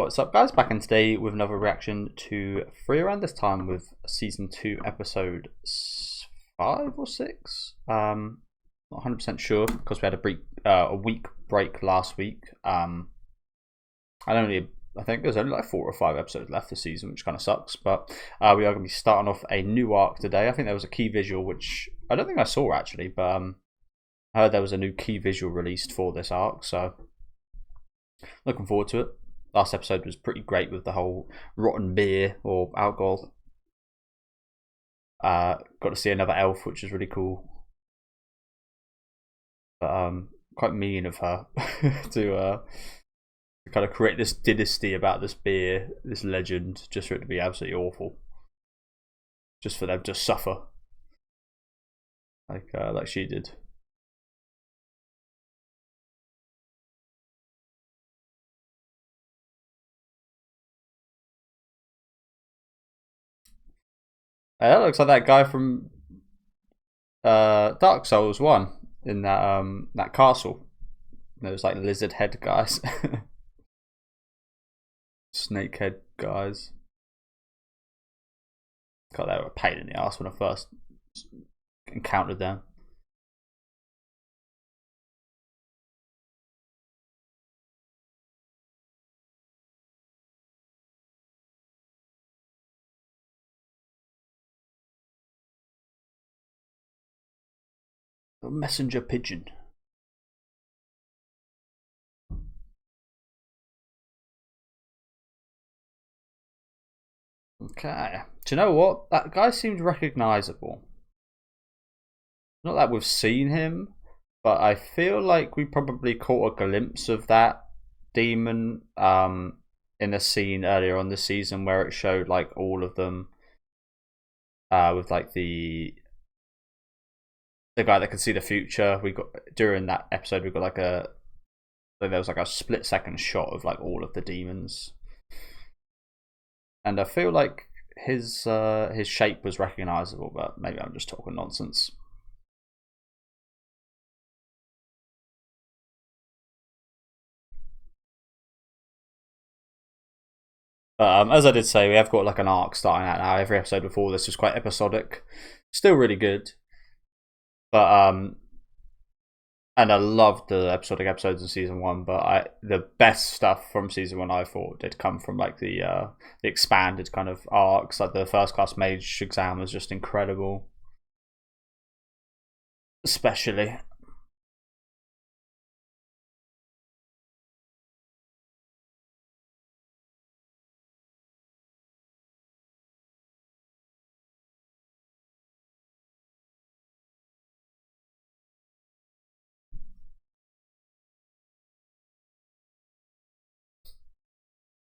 What's up, guys? Back in today with another reaction to Frieren, this time with season 2, episode 5 or 6. Not 100% sure because we had a week break last week. I think there's only like 4 or 5 episodes left this season, which kind of sucks. But we are going to be starting off a new arc today. I think there was a key visual, which I don't think I saw actually, but I heard there was a new key visual released for this arc, so looking forward to it. Last episode was pretty great with the whole rotten beer or alcohol. Got to see another elf, which is really cool. But quite mean of her to kind of create this dynasty about this beer, this legend, just for it to be absolutely awful. Just for them to suffer, like she did. That looks like that guy from Dark Souls 1 in that castle. Those like lizard head guys, snake head guys. God, they were a pain in the ass when I first encountered them. A messenger pigeon. Okay. Do you know what? That guy seems recognizable. Not that we've seen him, but I feel like we probably caught a glimpse of that demon in a scene earlier on this season where it showed like all of them with like the guy that can see the future. We got during that episode we got like there was like a split-second shot of like all of the demons, and I feel like his shape was recognizable, but maybe I'm just talking nonsense. As I did say, we have got like an arc starting out now. Every episode before this was quite episodic, still really good, but and I loved the episodic episodes in season 1. But the best stuff from season 1 I thought did come from like the expanded kind of arcs. Like the first class mage exam was just incredible, especially.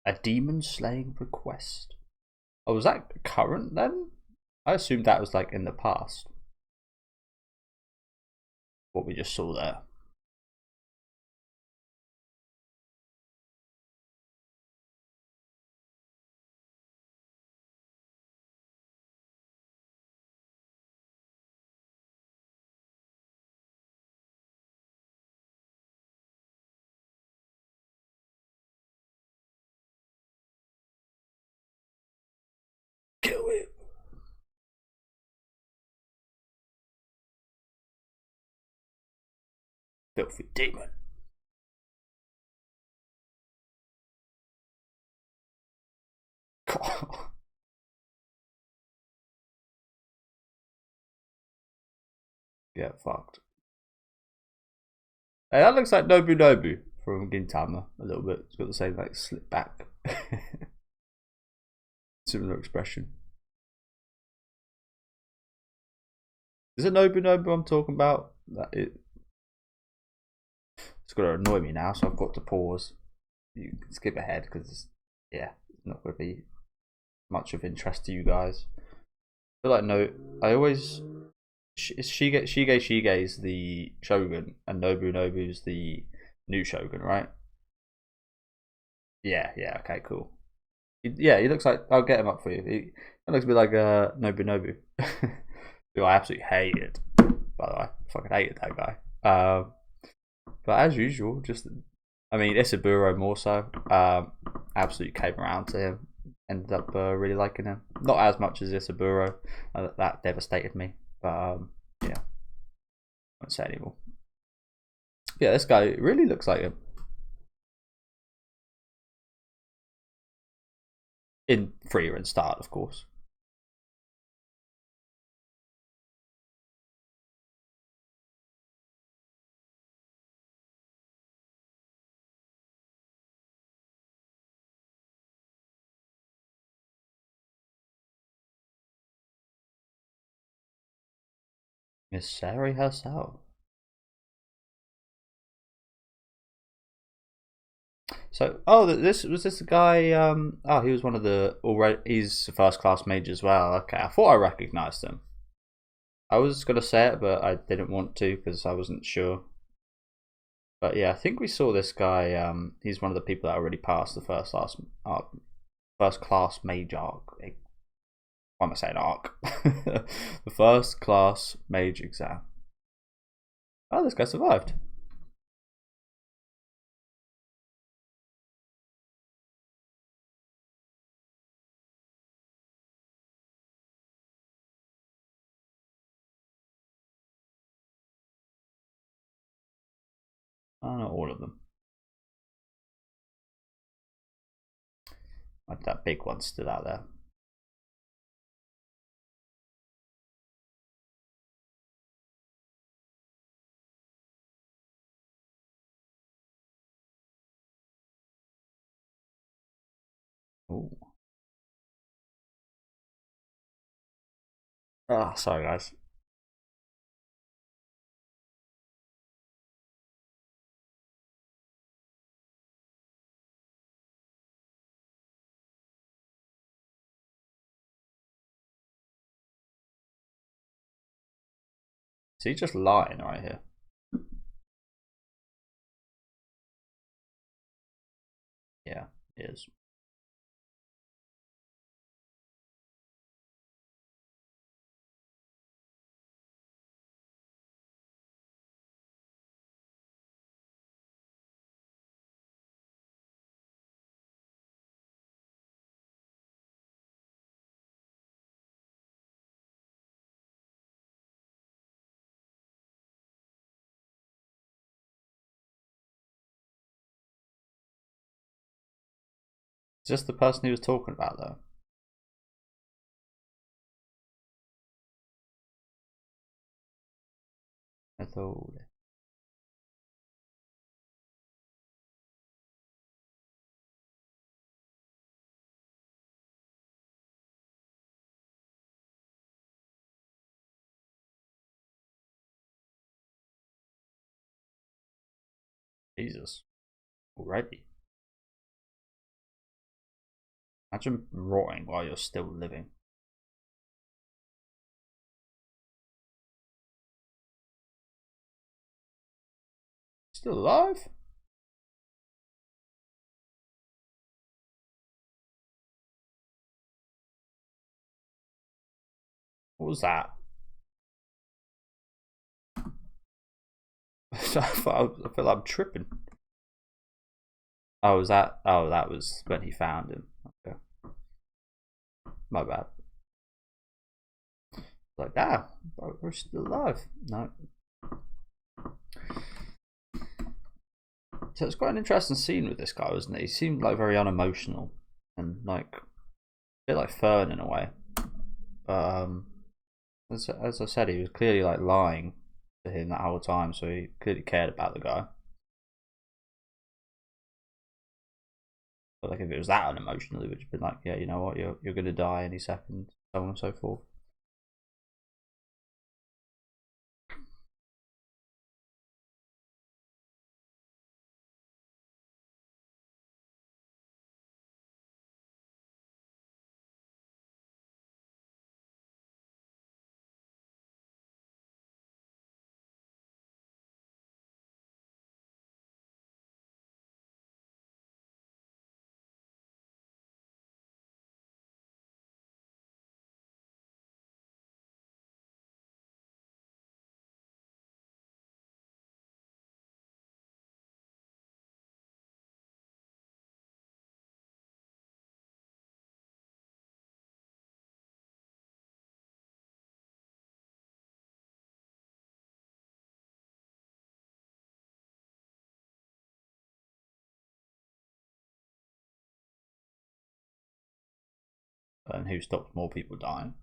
A demon slaying request. Oh, was that current then? I assumed that was like in the past. What we just saw there. Kill it. Filthy demon. Get fucked. Hey, that looks like Nobu Nobu from Gintama a little bit. It's got the same like slip back. Similar expression. Is it Nobu Nobu I'm talking about? It's going to annoy me now, so I've got to pause. You can skip ahead because it's not going to be much of interest to you guys. I feel like I always Shige is the Shogun and Nobu Nobu's the new Shogun, right? Yeah, okay, cool. Yeah, he looks like, I'll get him up for you. He looks a bit like Nobu Nobu. Who I absolutely hated, by the way. I fucking hated that guy. But as usual, just I mean, Isaburo more so. Absolutely came around to him. Ended up really liking him. Not as much as Isaburo. That devastated me. But yeah, I won't say anymore. Yeah, this guy really looks like him. In Frieren start, of course. Miss Sari herself. So, oh, this was this guy. Oh, he was one of the already. He's a first class mage as well. Okay, I thought I recognised him. I was gonna say it, but I didn't want to because I wasn't sure. But yeah, I think we saw this guy. He's one of the people that already passed the first class mage arc. Why am I saying arc? The first class mage exam. Oh, this guy survived. Oh, not all of them. Like that big one stood out there. Ooh. Ah, oh, sorry guys. Is he just lying right here? Yeah, he is. Is this the person he was talking about though? I thought. Jesus. Already. Imagine rotting while you're still living. Still alive? What was that? I feel like I'm tripping. Oh, was that? Oh, that was when he found him. Okay. My bad. Like, ah, we're still alive. No. So it's quite an interesting scene with this guy, wasn't it? He seemed like very unemotional and like a bit like Fern in a way. But as I said, he was clearly like lying to him that whole time, so he clearly cared about the guy. But like if it was that unemotional, it would have been like, yeah, you know what, you're gonna die any second, so on and so forth. and who stops more people dying?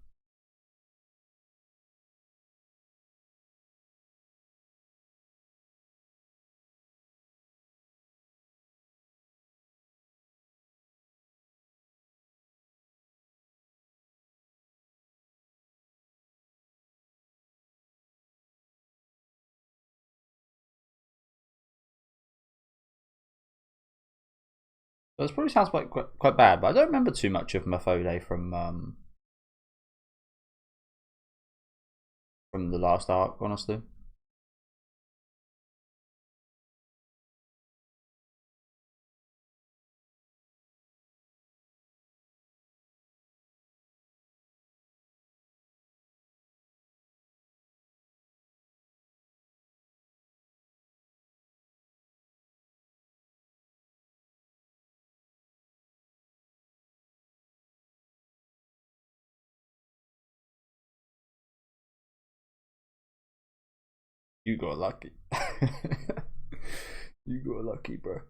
So this probably sounds quite bad, but I don't remember too much of Mafode from the last arc, honestly. You got lucky. You got lucky, bro.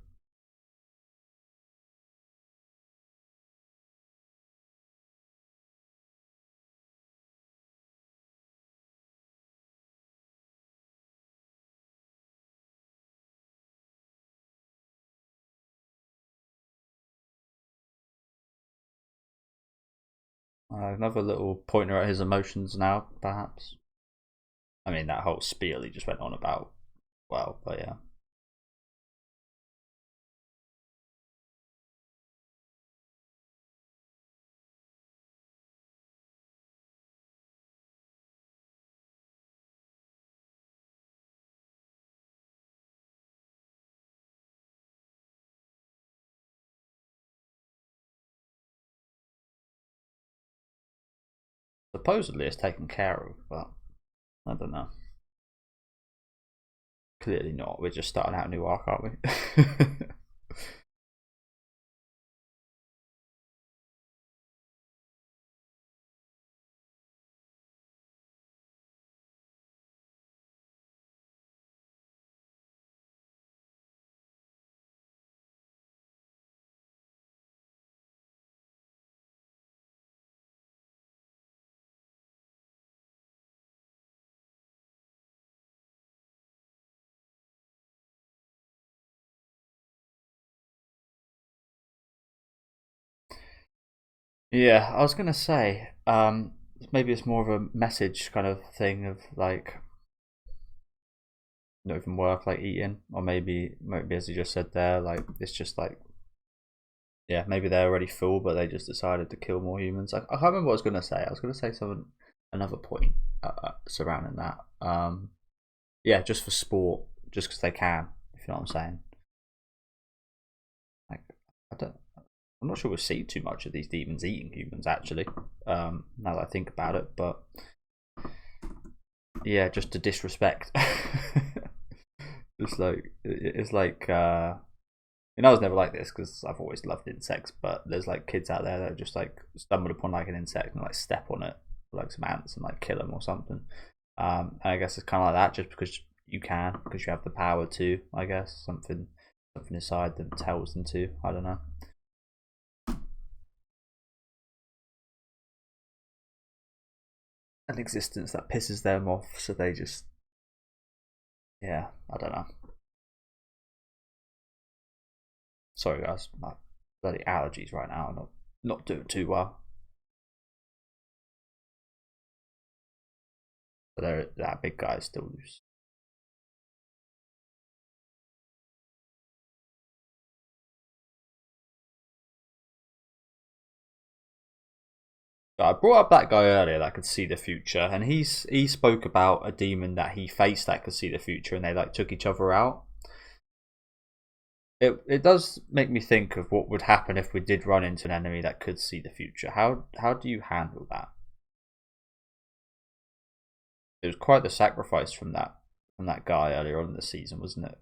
Another little pointer at his emotions now, perhaps. I mean, that whole spiel he just went on about, well, but yeah. Supposedly it's taken care of, but I don't know. Clearly not. We're just starting out a new arc, aren't we? Yeah, I was gonna say, maybe it's more of a message kind of thing of like not even worth like eating, or maybe as you just said there, like it's just like yeah, maybe they're already full, but they just decided to kill more humans. I can't remember what I was gonna say. I was gonna say something, another point surrounding that. Yeah, just for sport, just because they can, if you know what I'm saying. Like, I don't. I'm not sure we'll see too much of these demons eating humans actually. Now that I think about it, but yeah, just to disrespect. It's like I was never like this because I've always loved insects, but there's like kids out there that just like stumble upon like an insect and like step on it, like some ants, and like kill them or something. And I guess it's kind of like that, just because you can, because you have the power to. I guess something inside them tells them to. I don't know. An existence that pisses them off, so they just yeah. I don't know. Sorry guys, my bloody allergies right now. I'm not doing too well. But that big guy is still loose. I brought up that guy earlier that could see the future, and he spoke about a demon that he faced that could see the future, and they like took each other out. It does make me think of what would happen if we did run into an enemy that could see the future. How do you handle that? It was quite the sacrifice from that guy earlier on in the season, wasn't it?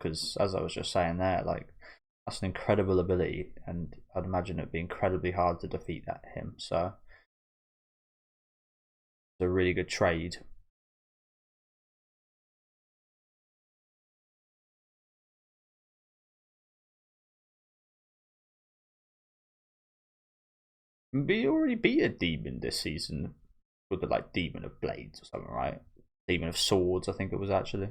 Because as I was just saying there, like that's an incredible ability, and I'd imagine it'd be incredibly hard to defeat that him. So it's a really good trade. We already beat a demon this season with the like demon of blades or something, right? Demon of swords, I think it was actually.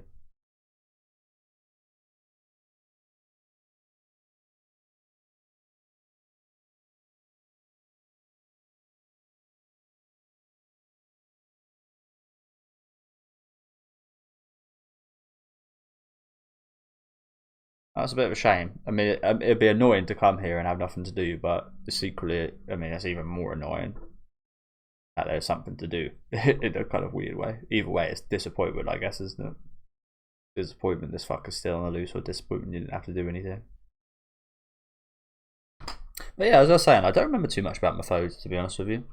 That's a bit of a shame. I mean, it'd be annoying to come here and have nothing to do, but secretly, I mean, that's even more annoying that there's something to do in a kind of weird way. Either way, it's disappointment, I guess, isn't it? Disappointment this fucker's still on the loose, or disappointment you didn't have to do anything. But yeah, as I was saying, I don't remember too much about Methode, to be honest with you.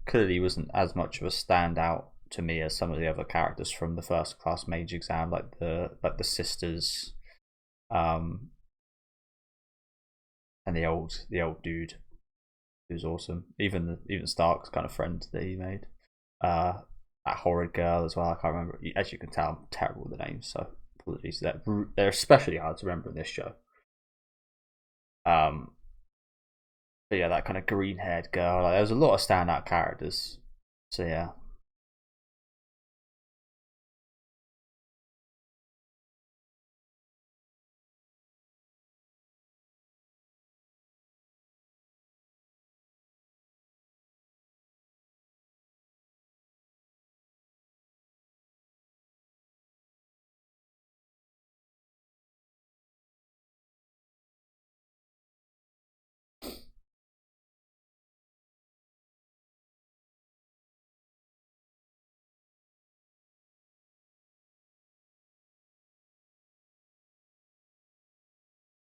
Clearly wasn't as much of a standout to me as some of the other characters from the first class mage exam, like the sisters, and the old dude who's awesome. Even Stark's kind of friend that he made. That horrid girl as well. I can't remember. As you can tell, I'm terrible with the names, so apologies. They're especially hard to remember in this show. But yeah, that kind of green-haired girl. Like, there was a lot of standout characters. So yeah.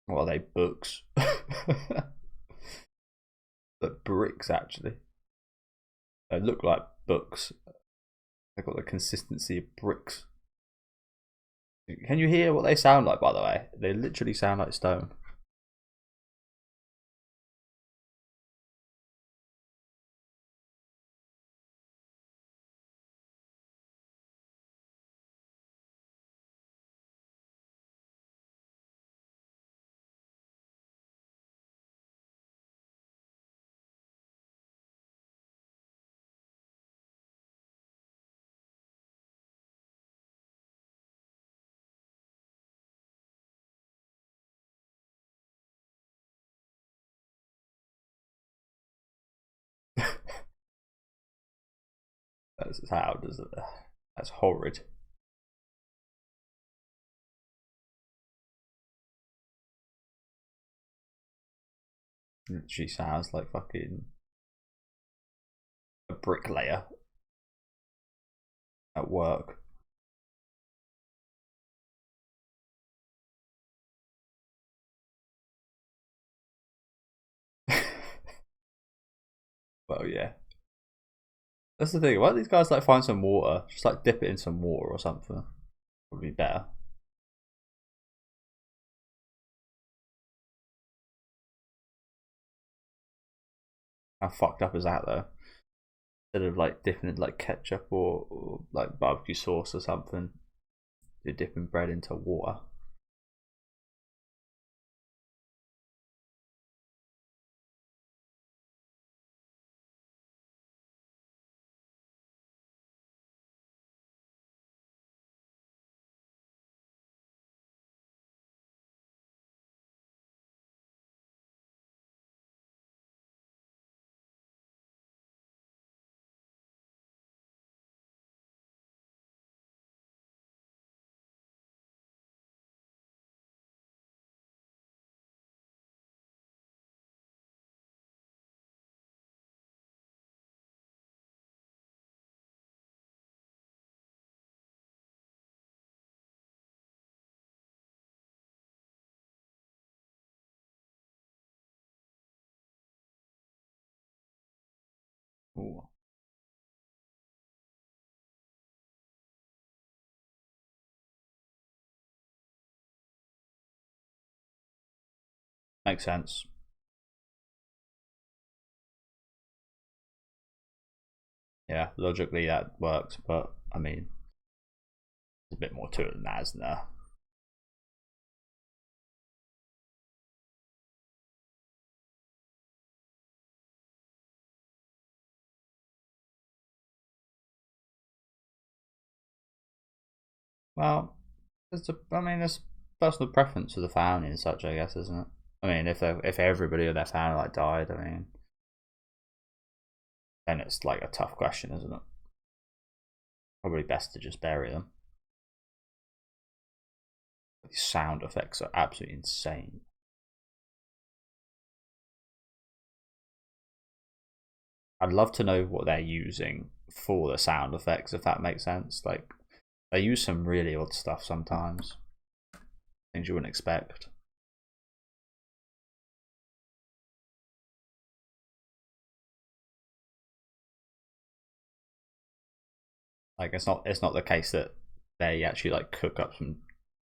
What are they? Books? But bricks, actually. They look like books. They've got the consistency of bricks. Can you hear what they sound like, by the way? They literally sound like stone. That's how does it? That's horrid. She sounds like fucking a bricklayer at work. Well, yeah. That's the thing. Why don't these guys like find some water? Just like dip it in some water or something. Would be better. How fucked up is that though? Instead of like dipping in like ketchup or like barbecue sauce or something, you're dipping bread into water. Ooh. Makes sense. Yeah, logically that works, but I mean, there's a bit more to it than that, isn't there? Well, I mean, there's personal preference for the family and such, I guess, isn't it? I mean, if everybody in their family like died, I mean, then it's like a tough question, isn't it? Probably best to just bury them. These sound effects are absolutely insane. I'd love to know what they're using for the sound effects, if that makes sense. Like, they use some really odd stuff sometimes, things you wouldn't expect. Like, it's not the case that they actually like cook up some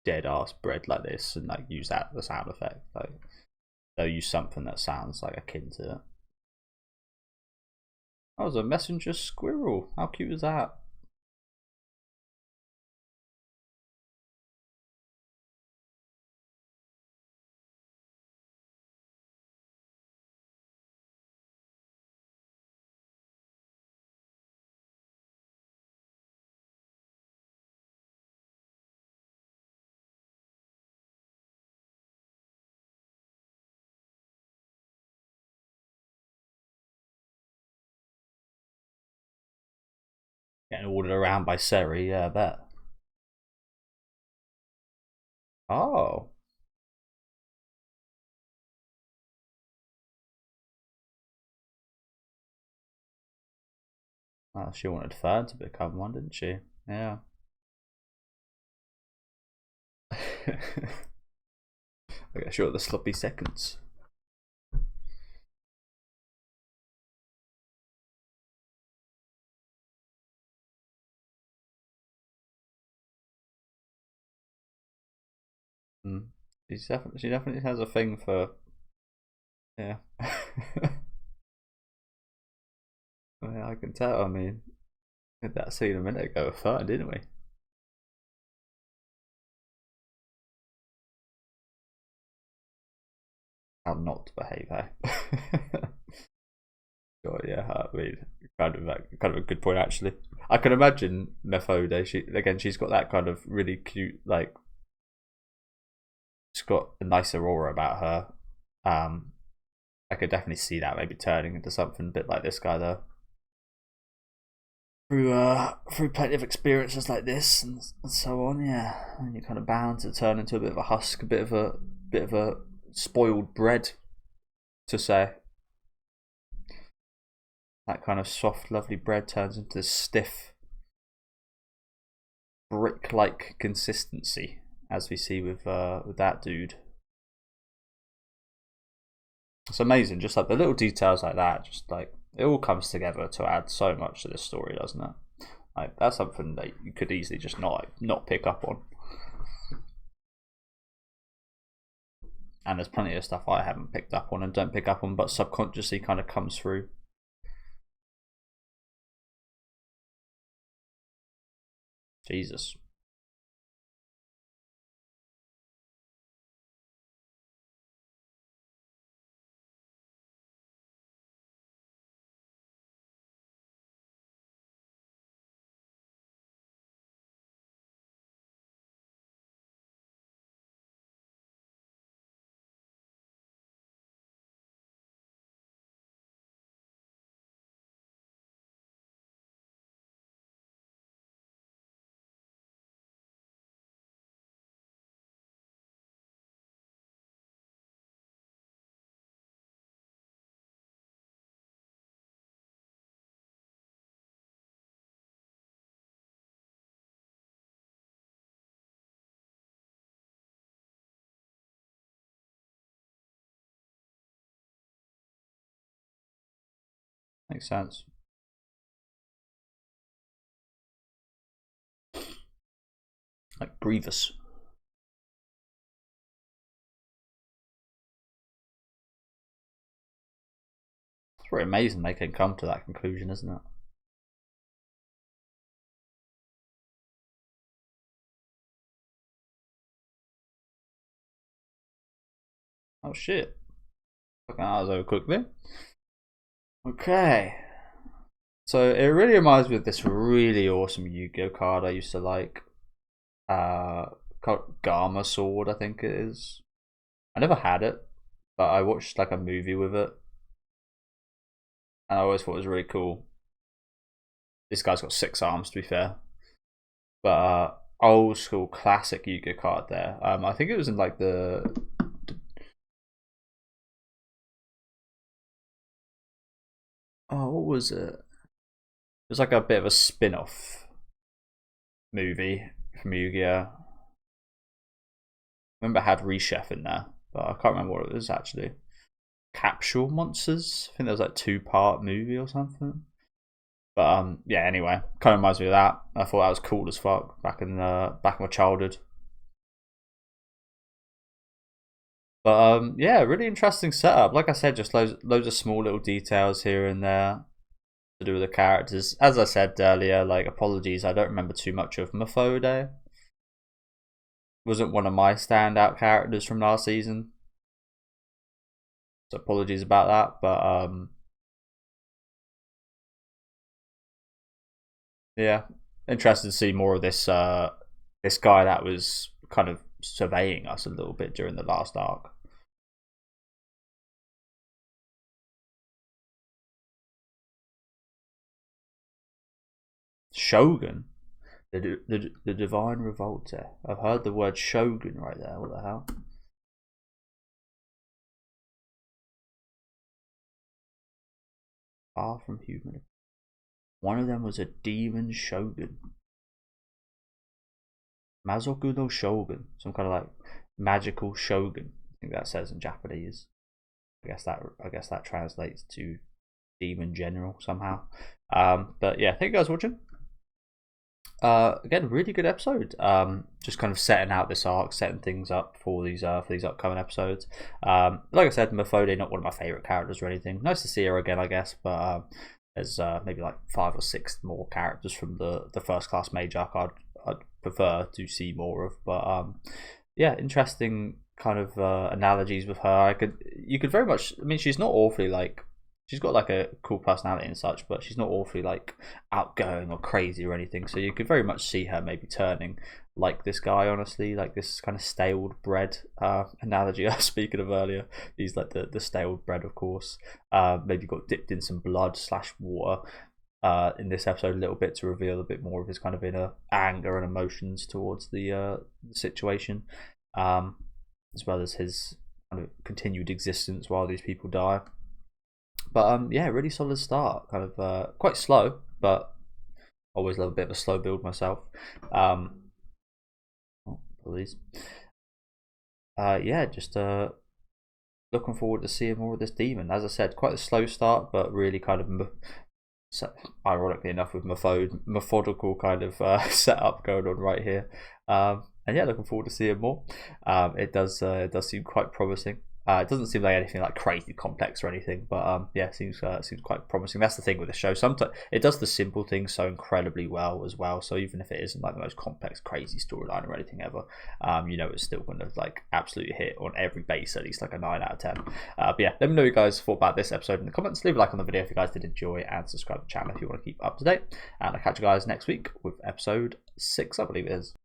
dead ass bread like this and like use that as the sound effect. Like, they'll use something that sounds like akin to it. That was a messenger squirrel. How cute is that? Getting ordered around by Seri, yeah, I bet. Oh. Well, she wanted Fern to become one, didn't she? Yeah. Okay, sure, the sloppy seconds. Mm. She definitely has a thing for, yeah. Yeah, I can tell. I mean, we had that scene a minute ago with Fern, didn't we? How not to behave, eh? God, yeah, I mean, kind of a good point actually. I can imagine Methode. She's got that kind of really cute, like, she's got a nicer aura about her. I could definitely see that maybe turning into something a bit like this guy though. Through plenty of experiences like this and so on, yeah, and you're kind of bound to turn into a bit of a husk, a bit of a spoiled bread, to say. That kind of soft, lovely bread turns into this stiff, brick-like consistency, as we see with that dude. It's amazing, just like the little details like that, just like it all comes together to add so much to this story, doesn't it? Like, that's something that you could easily just not pick up on. And there's plenty of stuff I haven't picked up on and don't pick up on, but subconsciously kind of comes through. Jesus. Makes sense. Like Grievous. It's pretty amazing they can come to that conclusion, isn't it? Oh shit. Fucking that was over quickly. Okay. So it really reminds me of this really awesome Yu-Gi-Oh card I used to like. called Garma sword, I think it is. I never had it, but I watched like a movie with it, and I always thought it was really cool. This guy's got 6 arms, to be fair, but old school classic Yu-Gi-Oh card there. I think it was in like the what was it? It was like a bit of a spin-off movie from Yu-Gi-Oh. I remember it had Reshef in there, but I can't remember what it was actually. Capsule Monsters. I think there was like 2-part movie or something. But yeah. Anyway, kind of reminds me of that. I thought that was cool as fuck back in my childhood. But yeah, really interesting setup. Like I said, just loads of small little details here and there to do with the characters. As I said earlier, like apologies, I don't remember too much of Mafode. Wasn't one of my standout characters from last season, so apologies about that. But yeah, interested to see more of this this guy that was kind of surveying us a little bit during the last arc. Shogun, the divine revolter. I've heard the word shogun right there. What the hell? Far from human. One of them was a demon shogun. Mazoku no Shogun, some kind of like magical shogun. I think that says in Japanese. I guess that translates to demon general somehow. But yeah, thank you guys for watching. Again, really good episode. Just kind of setting out this arc, setting things up for these upcoming episodes. Like I said, Mafode, not one of my favorite characters or anything. Nice to see her again, I guess, but there's maybe like 5 or 6 more characters from the first class mage arc I'd prefer to see more of. But yeah, interesting kind of analogies with her. You could very much. I mean, she's not awfully like. She's got like a cool personality and such, but she's not awfully like outgoing or crazy or anything. So you could very much see her maybe turning like this guy, honestly, like this kind of staled bread analogy I was speaking of earlier. He's like the staled bread, of course. Maybe got dipped in some blood / water in this episode a little bit to reveal a bit more of his kind of inner anger and emotions towards the situation, as well as his kind of continued existence while these people die. But yeah, really solid start. Kind of quite slow, but always love a bit of a slow build myself. Please. Yeah, just looking forward to seeing more of this demon. As I said, quite a slow start, but really kind of ironically enough with methodical kind of setup going on right here. And yeah, looking forward to seeing more. It does seem quite promising. It doesn't seem like anything like crazy complex or anything, but yeah, seems quite promising. That's the thing with the show. Sometimes it does the simple things so incredibly well as well. So even if it isn't like the most complex, crazy storyline or anything ever, you know, it's still going to like absolutely hit on every base at least like a 9 out of 10. But yeah, let me know what you guys thought about this episode in the comments. Leave a like on the video if you guys did enjoy, and subscribe to the channel if you want to keep up to date. And I'll catch you guys next week with episode 6, I believe it is.